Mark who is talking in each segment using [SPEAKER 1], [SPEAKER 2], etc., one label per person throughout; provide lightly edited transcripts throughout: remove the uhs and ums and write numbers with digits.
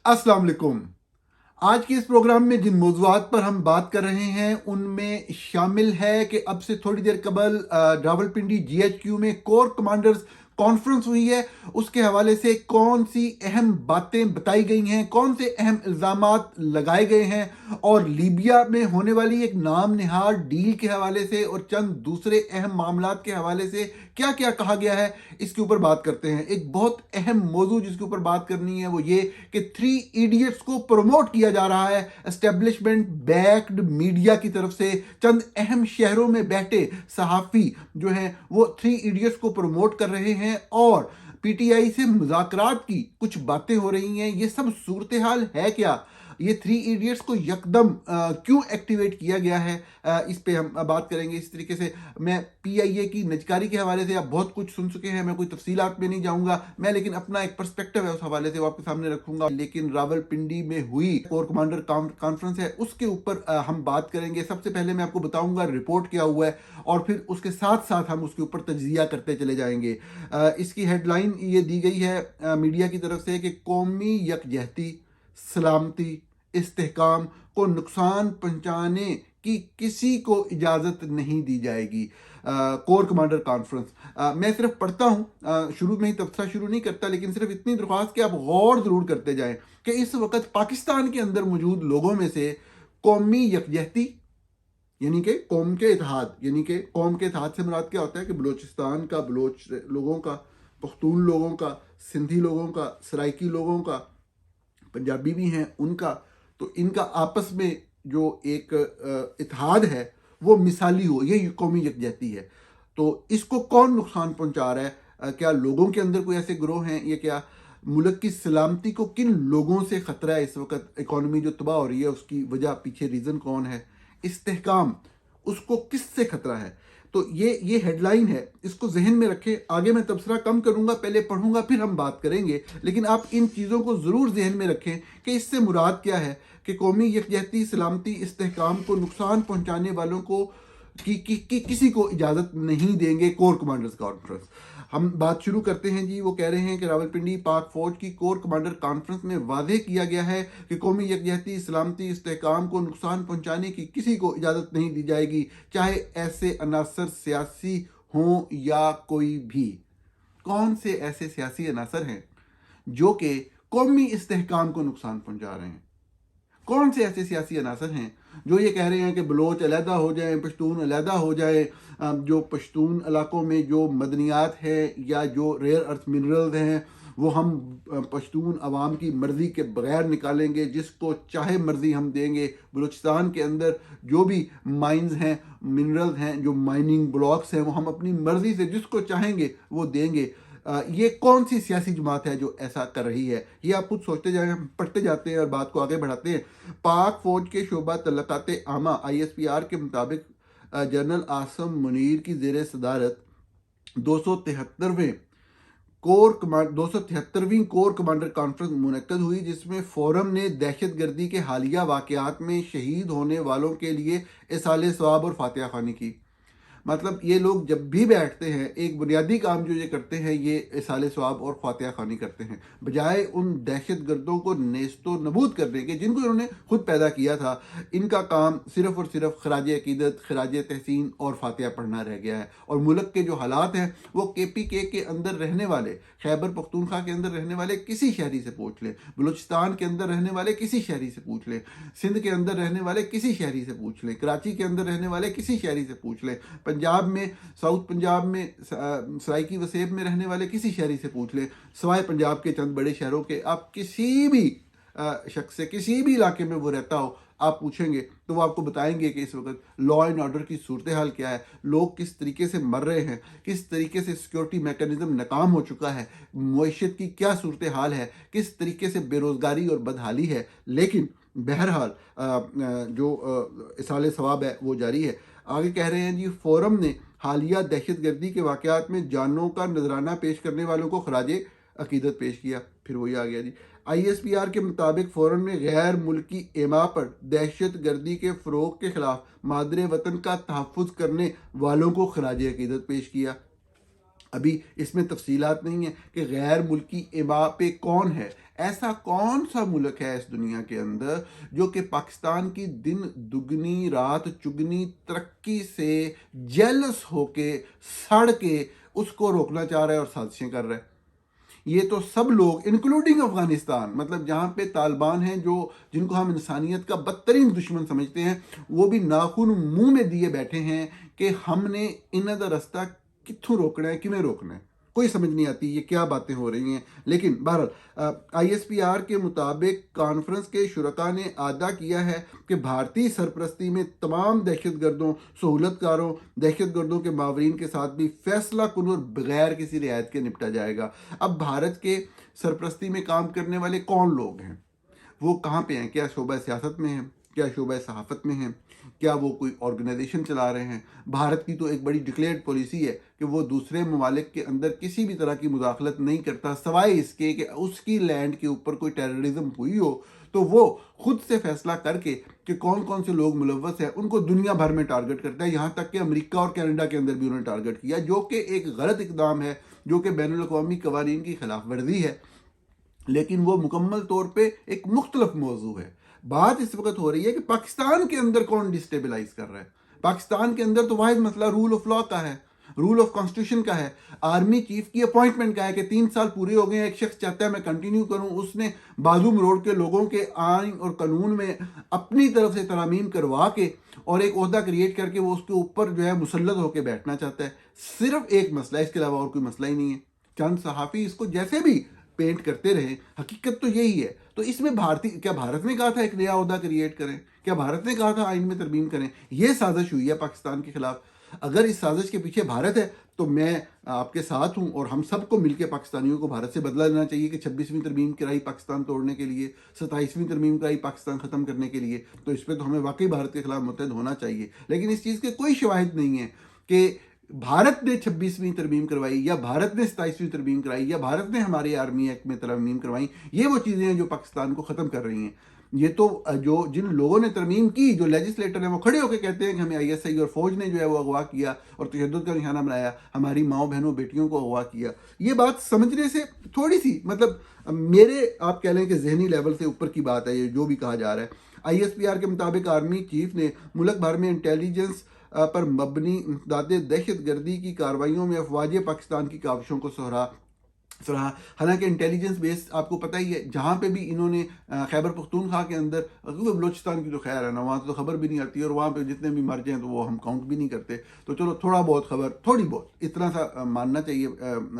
[SPEAKER 1] अस्सलाम वालेकुम। आज के इस प्रोग्राम में जिन मौज़ूआत पर हम बात कर रहे हैं उनमें शामिल है कि अब से थोड़ी देर कबल रावलपिंडी जीएचक्यू में कोर कमांडर्स कॉन्फ्रेंस हुई है। उसके हवाले से कौन सी अहम बातें बताई गई हैं, कौन से अहम इल्ज़ामात लगाए गए हैं और लीबिया में होने वाली एक नाम निहार डील के हवाले से और चंद दूसरे अहम मामलात के हवाले से क्या क्या कहा गया है, इसके ऊपर बात करते हैं। एक बहुत अहम मौजू जिसके ऊपर बात करनी है वो ये कि थ्री इडियट्स को प्रमोट किया जा रहा है एस्टेब्लिशमेंट बैक्ड मीडिया की तरफ से। चंद अहम शहरों में बैठे सहाफ़ी जो हैं वो थ्री इडियट्स को प्रमोट कर रहे हैं और पीटीआई से मुज़ाकरात की कुछ बातें हो रही हैं। ये सब सूरत हाल है क्या, ये थ्री इडियट्स को यकदम क्यों एक्टिवेट किया गया है, इस पे हम बात करेंगे। इस तरीके से मैं पीआईए की निजकारी के हवाले से आप बहुत कुछ सुन चुके हैं, मैं कोई तफसीलात में नहीं जाऊंगा, मैं लेकिन अपना एक पर्सपेक्टिव है उस हवाले से वो आपके सामने रखूंगा। लेकिन रावलपिंडी में हुई कोर कमांडर कॉन्फ्रेंस है उसके ऊपर हम बात करेंगे। सबसे पहले मैं आपको बताऊंगा रिपोर्ट क्या हुआ है और फिर उसके साथ साथ हम उसके ऊपर तज्जिया करते चले जाएंगे। इसकी हेडलाइन ये दी गई है मीडिया की तरफ से कि कौमी यकजहती, सलामती, इस्तेहकाम को नुकसान पहुंचाने की किसी को इजाज़त नहीं दी जाएगी। कोर कमांडर कॉन्फ्रेंस, मैं सिर्फ पढ़ता हूँ, शुरू में ही तबसरा शुरू नहीं करता, लेकिन सिर्फ इतनी दरख्वास्त कि आप गौर ज़रूर करते जाएं कि इस वक्त पाकिस्तान के अंदर मौजूद लोगों में से कौमी यकजहती यानी कि कौम के इत्तेहाद, यानी कि कौम के इत्तेहाद से मुराद क्या होता है कि बलूचिस्तान का, बलोच लोगों का, पख्तून लोगों का, सिंधी लोगों का, सराइकी लोगों का, पंजाबी भी हैं उनका, तो इनका आपस में जो एक इत्तेहाद है वो मिसाली हो, ये कौमी यकजहती है। तो इसको कौन नुकसान पहुंचा रहा है? क्या लोगों के अंदर कोई ऐसे ग्रोह हैं? ये क्या मुल्क की सलामती को किन लोगों से ख़तरा है? इस वक्त इकॉनमी जो तबाह हो रही है उसकी वजह, पीछे रीज़न कौन है? इस्तेहकाम, उसको किससे खतरा है? तो ये हेडलाइन है, इसको जहन में रखें। आगे मैं तबसरा कम करूंगा, पहले पढ़ूंगा फिर हम बात करेंगे, लेकिन आप इन चीज़ों को ज़रूर जहन में रखें कि इससे मुराद क्या है कि कौमी यकजहती, सलामती, इस्तेहकाम को नुकसान पहुंचाने वालों को की किसी को इजाज़त नहीं देंगे कोर कमांडर्स कॉन्फ्रेंस। हम बात शुरू करते हैं जी। वो कह रहे हैं कि रावलपिंडी पाक फौज की कोर कमांडर कॉन्फ्रेंस में वादे किया गया है कि कौमी यकजहती, सलामती, इस्तेहकाम को नुकसान पहुंचाने की किसी को इजाज़त नहीं दी जाएगी, चाहे ऐसे अनासर सियासी हों या कोई भी। कौन से ऐसे सियासी अनासर हैं जो कि कौमी इस्तेहकाम को नुकसान पहुंचा रहे हैं? कौन से ऐसे सियासी अनासर हैं जो ये कह रहे हैं कि बलोच अलहदा हो जाए, पश्तून अलहदा हो जाए, जो पश्तून इलाकों में जो मदनियात है या जो रेयर अर्थ मिनरल्स हैं वो हम पश्तून अवाम की मर्ज़ी के बगैर निकालेंगे, जिसको चाहे मर्ज़ी हम देंगे। बलूचिस्तान के अंदर जो भी माइंस हैं, मिनरल्स हैं, जो माइनिंग ब्लॉक्स हैं, वो हम अपनी मर्ज़ी से जिसको चाहेंगे वो देंगे। ये कौन सी सियासी जमात है जो ऐसा कर रही है? ये आप खुद सोचते जाएं, हम पढ़ते जाते हैं और बात को आगे बढ़ाते हैं। पाक फौज के शोबा तलक़ात आमा ISPR के मुताबिक जनरल आसम मुनीर की ज़ेर सदारत 273वीं कोर कमांडर कॉन्फ्रेंस मुनक्कद हुई, जिसमें फोरम ने दहशत गर्दी के हालिया वाक़यात में शहीद होने वालों के लिए इसाले सवाब और फातिहा ख़्वानी की। मतलब ये लोग जब भी बैठते हैं एक बुनियादी काम जो ये करते हैं, ये इसाले सवाब और फातिहा ख़्वानी करते हैं, बजाय उन दहशत गर्दों को नेस्तो नबूद करने के जिनको इन्होंने खुद पैदा किया था। इनका काम सिर्फ़ और सिर्फ खराज अकीदत, खराज तहसीन और फातिहा पढ़ना रह गया है। और मुल्क के जो हालात हैं वो KPK के अंदर रहने वाले, खैबर पख्तूनख्वा के अंदर रहने वाले किसी शहरी से पूछ लें, बलूचिस्तान के अंदर रहने वाले किसी शहरी से पूछ लें, सिंध के अंदर रहने वाले किसी शहरी से पूछ लें, कराची के अंदर रहने वाले किसी शहरी से पूछ लें, पंजाब में, साउथ पंजाब में, सराइकी वसेब में रहने वाले किसी शहरी से पूछ लें, सवाए पंजाब के चंद बड़े शहरों के, आप किसी भी शख्स से किसी भी इलाके में वो रहता हो आप पूछेंगे तो वो आपको बताएंगे कि इस वक्त लॉ एंड ऑर्डर की सूरत हाल क्या है, लोग किस तरीके से मर रहे हैं, किस तरीके से सिक्योरिटी मैकेनिज्म नाकाम हो चुका है, मईशत की क्या सूरत हाल है, किस तरीके से बेरोज़गारी और बदहाली है। लेकिन बहरहाल जो इसाले सवाब है वो जारी है। आगे कह रहे हैं जी, फोरम ने हालिया दहशत गर्दी के वाक़यात में जानों का नजराना पेश करने वालों को खराजे अकीदत पेश किया। फिर वही आ गया जी। ISPR के मुताबिक फोरम ने गैर मुल्की एमा पर दहशत गर्दी के फ़रोग के खिलाफ मादरे वतन का तहफ़्फ़ुज़ करने वालों को खराजे अकीदत पेश किया। अभी इसमें तफसीलात नहीं है कि गैर मुल्की एमा पे कौन है। ऐसा कौन सा मुल्क है इस दुनिया के अंदर जो कि पाकिस्तान की दिन दुगनी रात चुगनी तरक्की से जेलस होके सड़ के उसको रोकना चाह रहा है और साजिशें कर रहा है? ये तो सब लोग इंक्लूडिंग अफगानिस्तान, मतलब जहाँ पे तालिबान हैं जो जिनको हम इंसानियत का बदतरीन दुश्मन समझते हैं, वो भी नाखून मुंह में दिए बैठे हैं कि हमने इन्हां दा रास्ता कित्थों रोकना है, किमें रोकना है। कोई समझ नहीं आती ये क्या बातें हो रही हैं। लेकिन बहरहाल ISPR के मुताबिक कॉन्फ्रेंस के शुरका ने आदा किया है कि भारतीय सरपरस्ती में तमाम दहशत गर्दों, सहूलतकारों, दहशत गर्दों के मावरीन के साथ भी फैसला कुन और बगैर किसी रियायत के निपटा जाएगा। अब भारत के सरपरस्ती में काम करने वाले कौन लोग हैं, वो कहाँ पे हैं? क्या शोबा सियासत में हैं? क्या शोबा सहाफ़त में हैं? क्या वो कोई ऑर्गेनाइजेशन चला रहे हैं? भारत की तो एक बड़ी डिक्लेयर्ड पॉलिसी है कि वो दूसरे ममालिक के अंदर किसी भी तरह की मुदाखलत नहीं करता, सवाए इसके कि उसकी लैंड के ऊपर कोई टेररिज्म हुई हो तो वो खुद से फैसला करके कि कौन कौन से लोग मुलव्वस हैं उनको दुनिया भर में टारगेट करता है। यहाँ तक कि अमेरिका और कनाडा के अंदर भी उन्होंने टारगेट किया, जो कि एक गलत इकदाम है, जो कि बैनुल अक़वामी कवानीन की खिलाफ वर्जी है। लेकिन वो मुकम्मल तौर पे एक मुख्तलिफ मौजू है। बात इस वक्त हो रही है कि पाकिस्तान के अंदर कौन डिस्टेबलाइज कर रहा है। पाकिस्तान के अंदर तो वाहिद मसला रूल ऑफ लॉ का है, रूल ऑफ कॉन्स्टिट्यूशन का है, आर्मी चीफ की अपॉइंटमेंट का है कि 3 साल पूरे हो गए हैं, एक शख्स चाहता है मैं कंटिन्यू करूं, उसने बाजू मरोड़ के लोगों के आइन और कानून में अपनी तरफ से तरामीम करवा के और एक ओहदा क्रिएट करके वो उसके ऊपर जो है मुसल्लत होकर बैठना चाहता है। सिर्फ एक मसला है, इसके अलावा और कोई मसला ही नहीं है। चंद सहाफ़ी इसको जैसे भी पेंट करते रहे, हकीकत तो यही है। तो इसमें क्या भारत ने कहा था एक नया ओहदा क्रिएट करें? क्या भारत ने कहा था आइन में तरमीम करें? यह साजिश हुई है पाकिस्तान के खिलाफ। अगर इस साजिश के पीछे भारत है तो मैं आपके साथ हूं और हम सबको मिलकर पाकिस्तानियों को भारत से बदला लेना चाहिए कि 26वीं तरमीम कराई पाकिस्तान तोड़ने के लिए, 27वीं तरमीम कराई पाकिस्तान ख़त्म करने के लिए। तो इस पर तो हमें वाकई भारत के खिलाफ मुतहद होना चाहिए। लेकिन इस चीज़ के कोई शवाहिद नहीं है कि भारत ने 26वीं तरमीम करवाई या भारत ने 27वीं तरमीम कराई या भारत ने हमारे आर्मी एक्ट में तरमीम करवाई। ये वो चीज़ें हैं जो पाकिस्तान को ख़त्म कर रही हैं। ये तो जो जिन लोगों ने तरमीम की, जो लेजिस्लेटर हैं, वो खड़े होकर कहते हैं कि हमें ISI और फौज ने जो है वो अगवा किया और तशद्दुद का निशाना बनाया, हमारी माओ बहनों बेटियों को अगवा किया। ये बात समझने से थोड़ी सी मतलब मेरे आप कह लें कि जहनी लेवल से ऊपर की बात है ये जो भी कहा जा रहा है। ISPR के मुताबिक आर्मी चीफ ने मुल्क भर में इंटेलिजेंस पर मबनी इम्दाद दहशत गर्दी की कार्रवाइयों में अफवाज पाकिस्तान की काविशों को सराहा। हालांकि इंटेलिजेंस बेस आपको पता ही है, जहाँ पे भी इन्होंने खैबर पख्तूनख्वा के अंदर, बलोचिस्तान की तो खैर है ना, वहाँ तो खबर भी नहीं आती और वहाँ पे जितने भी मर जाएँ तो वो हम काउंट भी नहीं करते। तो चलो थोड़ा बहुत खबर, थोड़ी बहुत इतना सा मानना चाहिए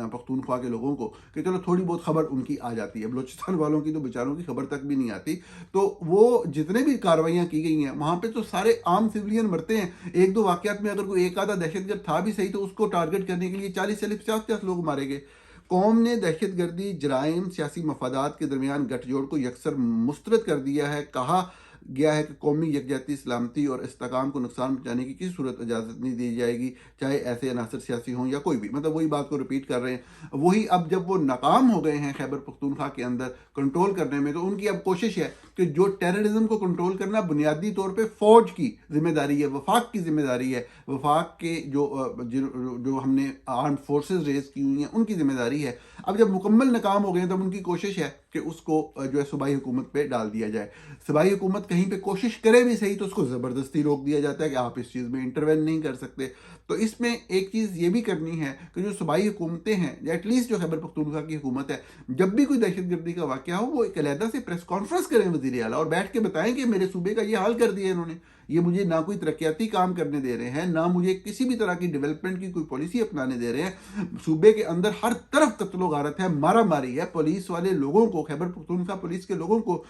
[SPEAKER 1] पख्तूनख्वा के लोगों को कि चलो थोड़ी बहुत खबर उनकी आ जाती है। बलोचिस्तान वालों की तो बेचारों की खबर तक भी नहीं आती। तो वो जितने भी कार्रवाइयाँ की गई हैं वहाँ पर तो सारे आम सिविलियन मरते हैं। एक दो वाक़यात में अगर कोई एक आधा दहशतगर्द था भी सही तो उसको टारगेट करने के लिए 40-50 लोग मारे गए। कौम ने दहशतगर्दी, जराइम, सियासी मफादात के दरमियान गठजोड़ को यकसर मुस्तरद कर दिया है। कहा गया है कि कौमी यकजहती, सलामती और इस्तेकाम को नुकसान पहुँचाने की किसी सूरत इजाज़त नहीं दी जाएगी, चाहे ऐसे अनासर सियासी हों या कोई भी। मतलब वही बात को रिपीट कर रहे हैं। वही अब जब वो नाकाम हो गए हैं खैबर पख्तूनख्वा के अंदर कंट्रोल करने में, तो उनकी अब कोशिश है कि जो टेररिज्म को कंट्रोल करना बुनियादी तौर पे फ़ौज की जिम्मेदारी है, वफाक की जिम्मेदारी है, वफाक के जो हमने आर्म फोर्सेस रेज की हुई हैं उनकी जिम्मेदारी है। अब जब मुकम्मल नाकाम हो गए तब उनकी कोशिश है कि उसको जो है सूबाई हुकूमत पे डाल दिया जाए। सूबाई हुकूमत कहीं पे कोशिश करे भी सही तो उसको ज़बरदस्ती रोक दिया जाता है कि आप इस चीज़ में इंटरवेन नहीं कर सकते। तो इसमें एक चीज़ ये भी करनी है कि जो सूबाई हुकूमतें हैं या एटलीस्ट जो खैबर पख्तूनख्वा की हुकूमत है, जब भी कोई दहशतगर्दी का वाक़या हो वो एक अलहदा से प्रेस कॉन्फ्रेंस करें वज़ीर आला और बैठ के बताएं कि मेरे सूबे का ये हाल कर दिया इन्होंने, ये मुझे ना कोई तरक्याती काम करने दे रहे हैं, ना मुझे किसी भी तरह की डेवलपमेंट की कोई पॉलिसी अपनाने दे रहे हैं। सूबे के अंदर हर तरफ कत्लो गारत है, मारा मारी है, पुलिस वाले लोगों को, खैबर पख्तूनख्वा पुलिस के लोगों को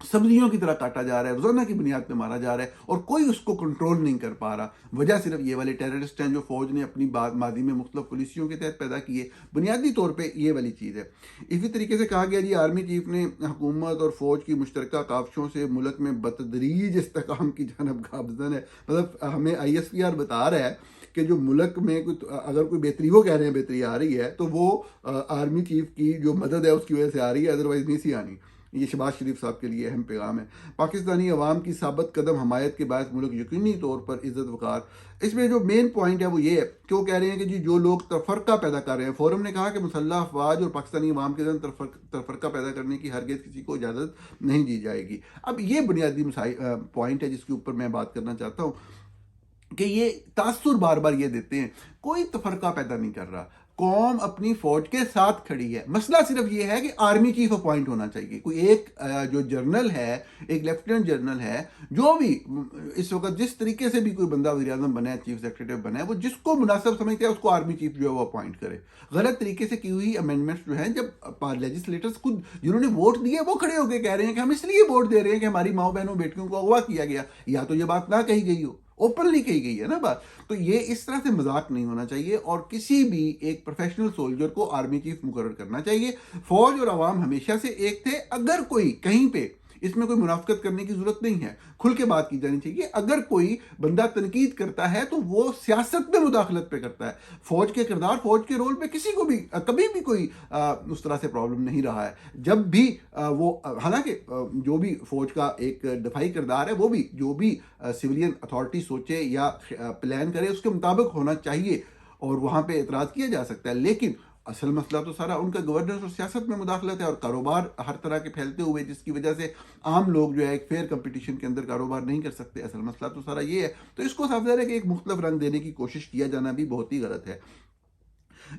[SPEAKER 1] सब्जियों की तरह काटा जा रहा है, रोजाना की बुनियाद पे मारा जा रहा है और कोई उसको कंट्रोल नहीं कर पा रहा। वजह सिर्फ ये वाले टेररिस्ट हैं जो फौज ने अपनी मादी में मुख्तलिफ पॉलिसियों के तहत पैदा किए, बुनियादी तौर पे ये वाली चीज़ है। इसी तरीके से कहा गया जी आर्मी चीफ ने हुकूमत और फौज की मुश्तरका काविशों से मुल्क में बतदरीज इस्तेकाम की जानब गामजन है। मतलब हमें ISPR बता रहा है कि जो मुल्क में अगर कोई बेहतरी, वो कह रहे हैं बेहतरी आ रही है तो वो आर्मी चीफ की जो मदद है उसकी वजह से आ रही है, अदरवाइज नहीं सी आनी। ये शहबाज शरीफ साहब के लिए अहम पैगाम है। पाकिस्तानी अवाम की साबित कदम हमायत के बायस मुल्क यकीनी तौर पर इज़्ज़त वक़ार। इसमें जो मेन पॉइंट है वो ये है कि वो कह रहे हैं कि जी जो लोग तफरका पैदा कर रहे हैं, फोरम ने कहा कि मुसल्लह अफवाज और पाकिस्तानी अवाम के अंदर तफरका पैदा करने की हरगिज़ किसी को इजाज़त नहीं दी जाएगी। अब ये बुनियादी पॉइंट है जिसके ऊपर मैं बात करना चाहता हूँ कि ये तासुर बार बार ये देते हैं, कोई तफरका पैदा नहीं कर रहा, कौम अपनी फौज के साथ खड़ी है। मसला सिर्फ ये है कि आर्मी चीफ अपॉइंट होना चाहिए, कोई एक जो जनरल है, एक लेफ्टिनेंट जनरल है, जो भी इस वक्त जिस तरीके से भी कोई बंदा वज़ीर-ए-आज़म बना है, चीफ सेक्रेटरी बना है, वो जिसको मुनासिब समझते हैं उसको आर्मी चीफ जो है वो अपॉइंट करे। गलत तरीके से की हुई अमेंडमेंट्स जो हैं, जब लेजिस्लेटर्स खुद जिन्होंने वोट दिए वो खड़े होकर कह रहे हैं कि हम इसलिए वोट दे रहे हैं कि हमारी माओ बहनों बेटियों को अगवा किया गया, या तो ये बात ना कही गई हो, ओपनली कही गई है ना बात। तो ये इस तरह से मजाक नहीं होना चाहिए और किसी भी एक प्रोफेशनल सोल्जर को आर्मी चीफ मुकर्रर करना चाहिए। फौज और अवाम हमेशा से एक थे। अगर कोई कहीं पे इसमें कोई मुनाफकत करने की जरूरत नहीं है, खुल के बात की जानी चाहिए। अगर कोई बंदा तनकीद करता है तो वो सियासत में मुदाखलत पे करता है। फौज के किरदार, फौज के रोल पे किसी को भी कभी भी कोई उस तरह से प्रॉब्लम नहीं रहा है। जब भी वो हालांकि जो भी फौज का एक दफाई किरदार है, वो भी जो भी सिविलियन अथॉरिटी सोचे या प्लान करे उसके मुताबिक होना चाहिए और वहां पे एतराज किया जा सकता है। लेकिन असल मसला तो सारा उनका गवर्नेंस और सियासत में मुदाखलत है और कारोबार हर तरह के फैलते हुए, जिसकी वजह से आम लोग जो है एक फेयर कंपटीशन के अंदर कारोबार नहीं कर सकते। असल मसला तो सारा ये है। तो इसको साफ ज़ाहिर है कि एक मुख्तलिफ रंग देने की कोशिश किया जाना भी बहुत ही गलत है।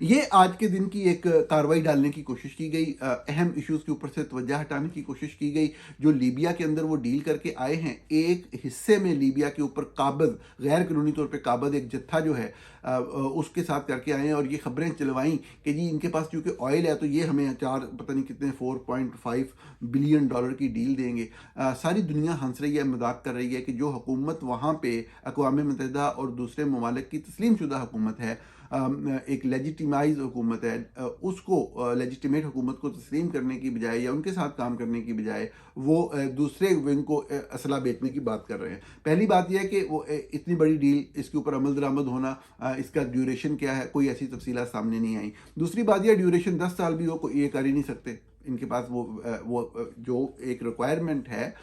[SPEAKER 1] ये आज के दिन की एक कार्रवाई डालने की कोशिश की गई, अहम इश्यूज के ऊपर से तवज्जो हटाने की कोशिश की गई। जो लीबिया के अंदर वो डील करके आए हैं, एक हिस्से में लीबिया के ऊपर काबज़, गैर कानूनी तौर पे काबज़ एक जत्था जो है उसके साथ करके आए हैं और ये खबरें चलवाई कि जी इनके पास चूँकि ऑयल है तो ये हमें पता नहीं कितने 4.5 बिलियन डॉलर की डील देंगे। सारी दुनिया हंस रही है, मजाक कर रही है कि जो हुकूमत वहाँ पे अक़वाम मुत्तहिदा और दूसरे ममालिक की तस्लीम शुदा हुकूमत है, एक लेजिटिमाइज हुकूमत है, उसको लेजिटिमेट हुकूमत को तस्लीम करने की बजाय या उनके साथ काम करने की बजाय वो दूसरे विंग को असला बेचने की बात कर रहे हैं। पहली बात यह है कि वो इतनी बड़ी डील, इसके ऊपर अमल दरामद होना, इसका ड्यूरेशन क्या है, कोई ऐसी तफसीलात सामने नहीं आई। दूसरी बात यह, ड्यूरेशन 10 साल भी हो, कोई ये कर ही नहीं सकते। इनके पास वो जो एक रिक्वायरमेंट है,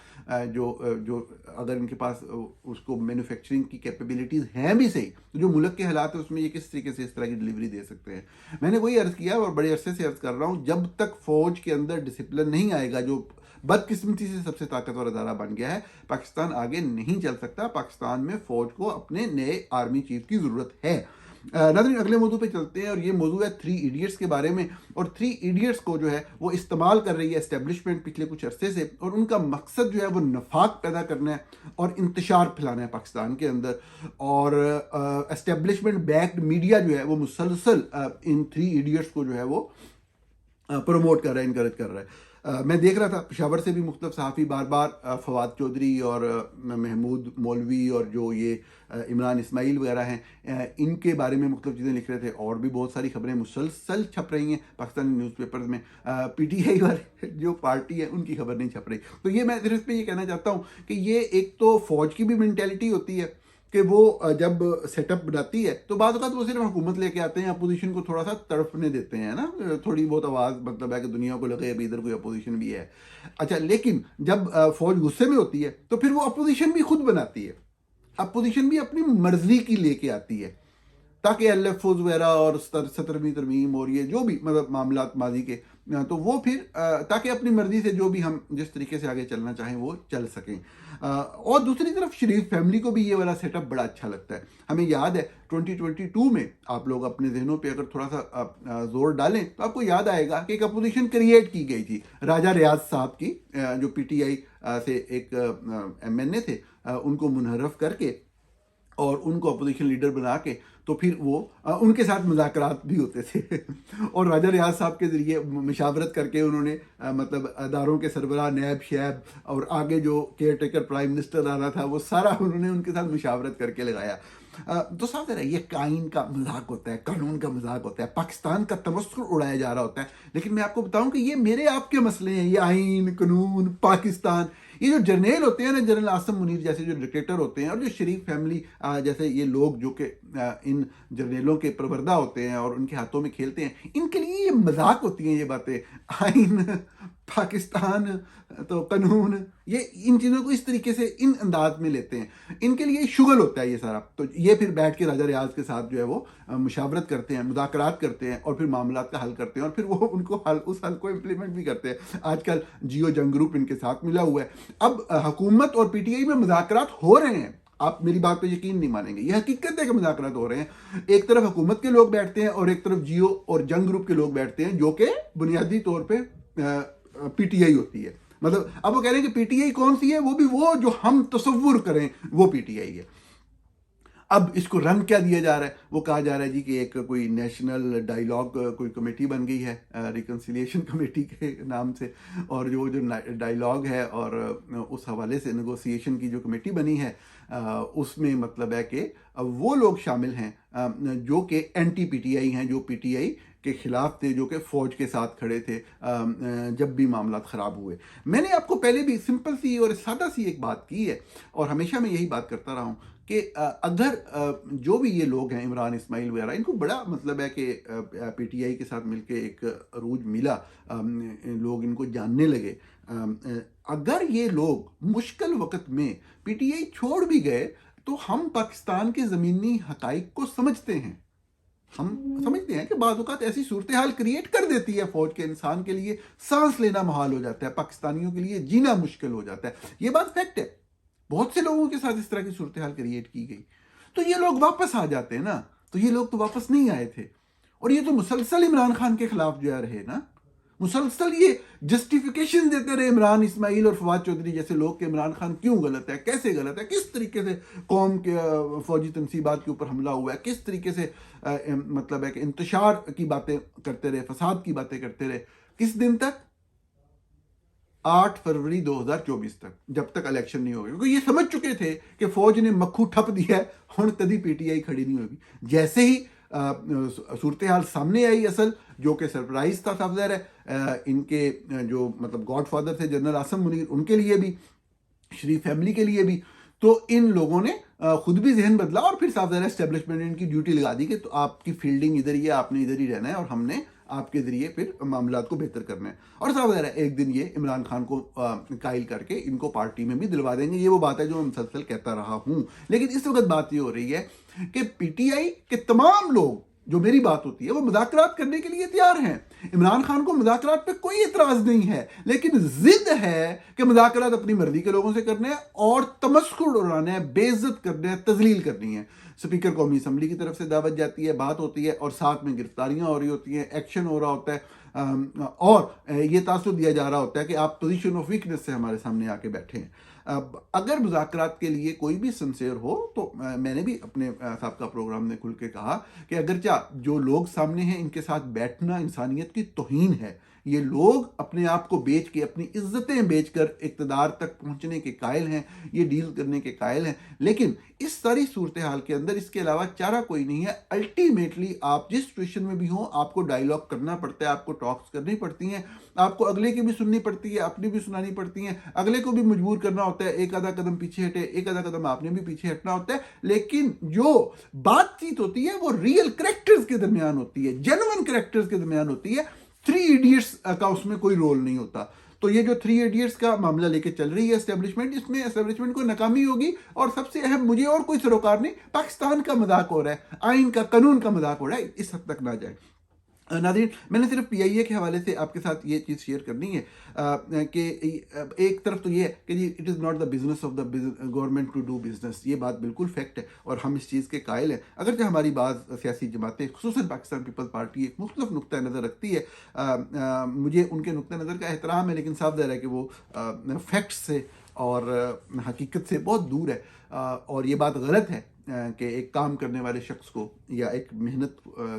[SPEAKER 1] जो अगर इनके पास उसको मैन्युफैक्चरिंग की कैपेबिलिटीज़ हैं भी सही, तो जो मुल्क के हालात है उसमें ये किस तरीके से इस तरह की डिलीवरी दे सकते हैं। मैंने वही अर्ज़ किया और बड़े अरसे से अर्ज़ कर रहा हूँ, जब तक फ़ौज के अंदर डिसिप्लिन नहीं आएगा, जो बदकिस्मती से सबसे ताकतवर अदारा बन गया है, पाकिस्तान आगे नहीं चल सकता। पाकिस्तान में फ़ौज को अपने नए आर्मी चीफ की ज़रूरत है। नाज़रीन, अगले मौजू पे चलते हैं और ये मौजू है 3 इडियट्स के बारे में। और 3 इडियट्स को जो है वो इस्तेमाल कर रही है एस्टेब्लिशमेंट पिछले कुछ अरसे से, और उनका मकसद जो है वो नफाक पैदा करना है और इंतशार फैलाना है पाकिस्तान के अंदर। और एस्टेब्लिशमेंट बैक्ड मीडिया जो है वो मुसलसल इन 3 इडियट्स को जो है वो प्रमोट कर रहा है, इनकरेज कर रहा है। मैं देख रहा था पेशावर से भी मुख्तलिफ सहाफ़ी बार बार फवाद चौधरी और महमूद मौलवी और जो ये इमरान इस्माइल वगैरह हैं, इनके बारे में मुख्तलिफ चीज़ें लिख रहे थे। और भी बहुत सारी खबरें मुसलसल छप रही हैं पाकिस्तानी न्यूज़पेपर्स में। PTI वाले जो पार्टी है उनकी खबर नहीं छप रही। तो ये मैं सिर्फ पे ये कहना चाहता हूँ कि ये एक तो फ़ौज की भी मैंटेलिटी होती है कि वो जब सेटअप बनाती है तो बाद वो सिर्फ हुकूमत लेके आते हैं, अपोजिशन को थोड़ा सा तड़पने देते हैं ना, थोड़ी बहुत आवाज़, मतलब है कि दुनिया को लगे अभी इधर कोई अपोजिशन भी है। अच्छा, लेकिन जब फौज गुस्से में होती है तो फिर वो अपोजिशन भी खुद बनाती है, अपोजिशन भी अपनी मर्जी की लेके आती है, ताकि LFOs वगैरह और 17वीं तरमीम और ये जो भी मतलब मामला माजी के, तो वो फिर ताकि अपनी मर्जी से जो भी हम जिस तरीके से आगे चलना चाहें वो चल सकें। और दूसरी तरफ शरीफ फैमिली को भी ये वाला सेटअप बड़ा अच्छा लगता है। हमें याद है 2022 में, आप लोग अपने जहनों पे अगर थोड़ा सा जोर डालें तो आपको याद आएगा कि एक अपोजिशन क्रिएट की गई थी राजा रियाज साहब की, जो PTI से एक MNA थे, उनको मुनहरफ करके और उनको अपोजिशन लीडर बना के तो फिर वो उनके साथ मुज़ाकरात भी होते थे और राजा रियाज साहब के ज़रिए मशावरत करके उन्होंने मतलब अदारों के सरबराह, नैब शैब और आगे जो केयर टेकर प्राइम मिनिस्टर आना था वो सारा उन्होंने उनके साथ मुशावरत करके लगाया। तो साथ है ये कानून का मजाक होता है, कानून का मजाक होता है, पाकिस्तान का तमस्कुर उड़ाया जा रहा होता है। लेकिन मैं आपको बताऊं कि ये मेरे आपके मसले हैं, ये आइन कानून पाकिस्तान, ये जो जर्नल होते हैं ना, जनरल आसम मुनीर जैसे जो डिक्टेटर होते हैं और जो शरीफ फैमिली जैसे ये लोग जो कि इन जर्नलों के प्रवरदा होते हैं और उनके हाथों में खेलते हैं, इनके लिए ये मजाक होती हैं ये बातें। आइन पाकिस्तान तो कानून, ये इन चीज़ों को इस तरीके से इन अंदाज में लेते हैं। इनके लिए शुगल होता है ये सारा। तो ये फिर बैठ के राजा रियाज के साथ जो है वो मुशावरत करते हैं, मुज़ाकरात करते हैं और फिर मामलात का हल करते हैं और फिर वो उनको उस हल को इम्प्लीमेंट भी करते हैं। आजकल जियो जंग ग्रुप इनके साथ मिला हुआ है। अब हुकूमत और पीटीआई में मुज़ाकरात हो रहे हैं, आप मेरी बात पे यकीन नहीं मानेंगे, ये हकीकत है कि मुज़ाकरात हो रहे हैं। एक तरफ हुकूमत के लोग बैठते हैं और एक तरफ जियो और जंग ग्रुप के लोग बैठते हैं, जो कि बुनियादी तौर पे पीटीआई होती है। मतलब अब वो कह रहे हैं कि पीटीआई कौन सी है, वो भी वो जो हम तसव्वुर करें वो पीटीआई है। अब इसको रंग क्या दिया जा रहा है, वो कहा जा रहा है जी कि एक कोई नेशनल डायलॉग कोई कमेटी बन गई है रिकन्सिलिएशन कमेटी के नाम से, और जो डायलॉग है और उस हवाले से नेगोशिएशन की जो कमेटी बनी है उसमें मतलब है कि वो लोग शामिल हैं जो कि एंटी पीटीआई हैं, जो पीटीआई के खिलाफ थे, जो कि फौज के साथ खड़े थे जब भी मामला ख़राब हुए। मैंने आपको पहले भी सिंपल सी और सादा सी एक बात की है और हमेशा मैं यही बात करता रहा हूँ कि अगर जो भी ये लोग हैं, इमरान इस्माइल वगैरह, इनको बड़ा मतलब है कि पीटीआई के साथ मिलके एक अरूज मिला, लोग इनको जानने लगे। अगर ये लोग मुश्किल वक्त में पीटीआई छोड़ भी गए तो हम पाकिस्तान के ज़मीनी हकाइक को समझते हैं। हम समझते हैं कि बाज़ औक़ात ऐसी सूरत हाल क्रिएट कर देती है फौज के इंसान के लिए सांस लेना मुहाल हो जाता है, पाकिस्तानियों के लिए जीना मुश्किल हो जाता है। ये बात फैक्ट है, बहुत से लोगों के साथ इस तरह की सूरत हाल क्रिएट की गई। तो ये लोग वापस आ जाते हैं ना, तो ये लोग तो वापस नहीं आए थे और ये तो मुसलसल इमरान खान के खिलाफ जो रहे ना, मुसलसल ये जस्टिफिकेशन देते रहे इमरान इस्माइल और फवाद चौधरी जैसे लोग कि इमरान खान क्यों गलत है, कैसे गलत है, किस तरीके से कौम के फौजी तनसीबात के ऊपर हमला हुआ है, किस तरीके से मतलब है कि इंतशार की बातें करते रहे, फसाद की बातें करते रहे। किस दिन तक? 8 फरवरी 2024 तक, जब तक इलेक्शन नहीं हो गया, क्योंकि ये समझ चुके थे कि फौज ने मक्खू ठप दिया है, हुण कभी पीटीआई खड़ी नहीं होगी। जैसे ही सूरत हाल सामने आई असल, जो कि सरप्राइज था, साफ ज़ाहिर है इनके जो मतलब गॉडफादर थे जनरल आसम मुनीर, उनके लिए भी, शरीफ फैमिली के लिए भी, तो इन लोगों ने खुद भी जहन बदला और फिर साफ ज़ाहिर एस्टेब्लिशमेंट ने इनकी ड्यूटी लगा दी कि तो आपकी फील्डिंग इधर ही है, आपने इधर ही रहना है और हमने आपके ज़रिए फिर मामला को बेहतर करना है। और साफ ज़ाहिर है एक दिन ये इमरान खान को कायल करके इनको पार्टी में भी दिलवा देंगे। ये वो बात है जो मैं मुसलसल कहता रहा हूँ। लेकिन इस वक्त बात ये हो रही है कि पीटीआई के तमाम लोग, जो मेरी बात होती है, वो मुज़ाकरात करने के लिए तैयार हैं। इमरान खान को मुज़ाकरात पे कोई एतराज़ नहीं है, लेकिन जिद है कि मुज़ाकरात अपनी मर्जी के लोगों से करने हैं और तमस्खुर उड़ाना है, बेइज्जत करना है, तजलील करनी है। स्पीकर कौमी असम्बली की तरफ से दावत जाती है, बात होती है और साथ में गिरफ्तारियां हो रही होती हैं, एक्शन हो रहा होता है और ये तासुर दिया जा रहा होता है कि आप पोजीशन ऑफ वीकनेस से हमारे सामने आके बैठे हैं। अब अगर मुज़ाकरात के लिए कोई भी सिंसियर हो तो मैंने भी अपने साबका प्रोग्राम में खुल के कहा कि अगरचा जो लोग सामने हैं इनके साथ बैठना इंसानियत की तौहीन है। ये लोग अपने आप को बेच के, अपनी इज्जतें बेचकर इक़्तिदार तक पहुंचने के कायल हैं, ये डील करने के कायल हैं। लेकिन इस सारी सूरत हाल के अंदर इसके अलावा चारा कोई नहीं है। अल्टीमेटली आप जिस सिचुएशन में भी हो, आपको डायलॉग करना पड़ता है, आपको टॉक्स करनी पड़ती हैं, आपको अगले की भी सुननी पड़ती है, अपनी भी सुनानी पड़ती हैं, अगले को भी मजबूर करना होता है, एक आधा कदम पीछे हटे, एक आधा कदम आपने भी पीछे हटना होता है। लेकिन जो बातचीत होती है वो रियल करेक्टर्स के दरमियान होती है, जेन्युइन करेक्टर्स के दरमियान होती है। 3 इडियट्स का उसमें कोई रोल नहीं होता। तो ये जो 3 इडियट्स का मामला लेके चल रही है एस्टेब्लिशमेंट, इसमें एस्टेब्लिशमेंट को नाकामी होगी और सबसे अहम, मुझे और कोई सरोकार नहीं, पाकिस्तान का मजाक हो रहा है, आइन का, कानून का मजाक हो रहा है। इस हद तक ना जाए। नाज़रीन, मैंने सिर्फ पीआईए के हवाले से आपके साथ ये चीज़ शेयर करनी है कि एक तरफ तो ये है कि जी it is not the business of the government to do business, ये बात बिल्कुल फैक्ट है और हम इस चीज़ के कायल हैं। अगर जो हमारी बात सियासी जमातें, खुसूसन पाकिस्तान पीपल्स पार्टी एक मुख्तलिफ नुक्ता नज़र रखती है, मुझे उनके नुक्ता नज़र का एहतराम है, लेकिन साफ ज़ाहिर है कि वो फैक्ट्स से और हकीकत से बहुत दूर है और ये बात गलत है कि एक काम करने वाले शख्स को या एक मेहनत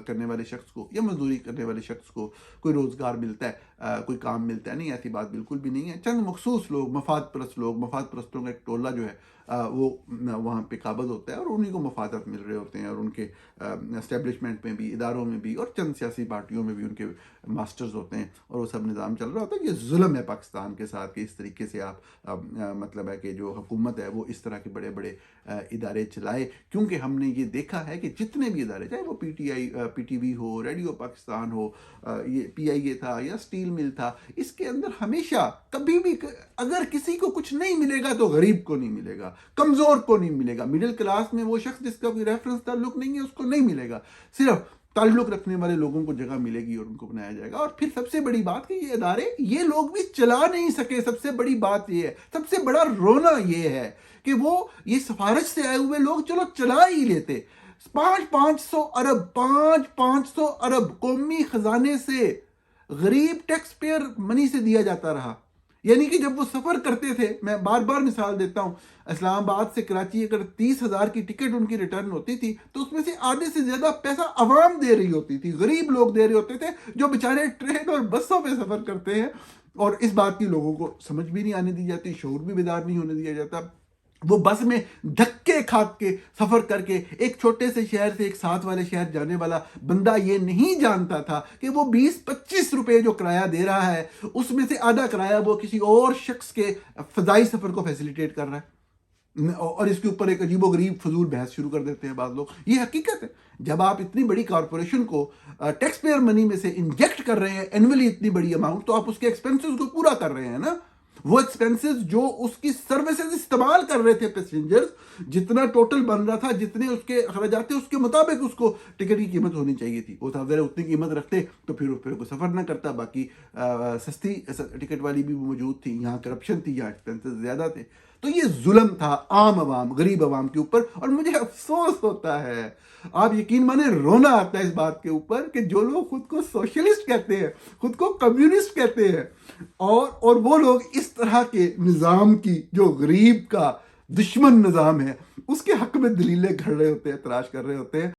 [SPEAKER 1] करने वाले शख्स को या मजदूरी करने वाले शख्स को कोई रोज़गार मिलता है, कोई काम मिलता है। नहीं, ऐसी बात बिल्कुल भी नहीं है। चंद मखसूस लोग, मफाद परस्त लोग, मफाद परस्तों का एक टोला जो है वो वहाँ पे काबज़ होता है और उन्हीं को मफादत मिल रहे होते हैं और उनके एस्टेब्लिशमेंट में भी, इदारों में भी और चंद सियासी पार्टियों में भी उनके मास्टर्स होते हैं और वो सब निज़ाम चल रहा होता है। ये जुल्म है पाकिस्तान के साथ कि इस तरीके से आप मतलब है कि जो हुकूमत है वो इस तरह के बड़े बड़े इदारे चलाए क्योंकि हमने ये देखा है कि जितने भी इदारे, चाहे वो पीटीआई पीटीवी हो, रेडियो पाकिस्तान हो, ये पीआईए था या स्टील मिल था, इसके अंदर हमेशा कभी भी अगर किसी को कुछ नहीं मिलेगा तो गरीब को नहीं मिलेगा, कमज़ोर को नहीं मिलेगा, मिडिल क्लास में वो शख्स जिसका कोई रेफरेंस ताल्लुक नहीं है उसको नहीं मिलेगा, सिर्फ ताल्लुक रखने वाले लोगों को जगह मिलेगी और उनको बनाया जाएगा। और फिर सबसे बड़ी बात कि ये इदारे ये लोग भी चला नहीं सके, सबसे बड़ी बात ये है, सबसे बड़ा रोना ये है कि वो ये सिफारिश से आए हुए लोग चलो चला ही लेते। 500 अरब कौमी खजाने से गरीब टैक्स पेयर मनी से दिया जाता रहा। यानी कि जब वो सफर करते थे, मैं बार बार मिसाल देता हूं, इस्लामाबाद से कराची अगर 30,000 की टिकट उनकी रिटर्न होती थी तो उसमें से आधे से ज्यादा पैसा अवाम दे रही होती थी, गरीब लोग दे रहे होते थे जो बेचारे ट्रेन और बसों पे सफर करते हैं। और इस बात की लोगों को समझ भी नहीं आने दी जाती, शऊर भी बेदार नहीं होने दिया जाता। वो बस में धक्के खा के सफर करके एक छोटे से शहर से एक साथ वाले शहर जाने वाला बंदा ये नहीं जानता था कि वो 20-25 रुपए जो किराया दे रहा है उसमें से आधा किराया वो किसी और शख्स के फजाई सफर को फैसिलिटेट कर रहा है। और इसके ऊपर एक अजीबोगरीब फजूल बहस शुरू कर देते हैं बात लोग। ये हकीकत है, जब आप इतनी बड़ी कॉरपोरेशन को टैक्स पेयर मनी में से इंजेक्ट कर रहे हैं एनुअली इतनी बड़ी अमाउंट, तो आप उसके एक्सपेंसेस को पूरा कर रहे हैं ना। वो एक्सपेंसेस जो उसकी सर्विसेज इस्तेमाल कर रहे थे पैसेंजर्स, जितना टोटल बन रहा था, जितने उसके खर्चात थे उसके मुताबिक उसको टिकट की कीमत होनी चाहिए थी। वो अगर उतनी कीमत रखते तो फिर को सफर ना करता। बाकी सस्ती टिकट वाली भी मौजूद थी, यहाँ करप्शन थी, यहाँ एक्सपेंसेस ज्यादा थे। तो ये जुल्म था आम आवाम, गरीब आवाम के ऊपर। और मुझे अफसोस होता है, आप यकीन माने रोना आता है इस बात के ऊपर कि जो लोग खुद को सोशलिस्ट कहते हैं, खुद को कम्युनिस्ट कहते हैं, और वो लोग इस तरह के निज़ाम की जो गरीब का दुश्मन निज़ाम है उसके हक में दलीलें घड़ रहे होते हैं, तलाश कर रहे होते हैं।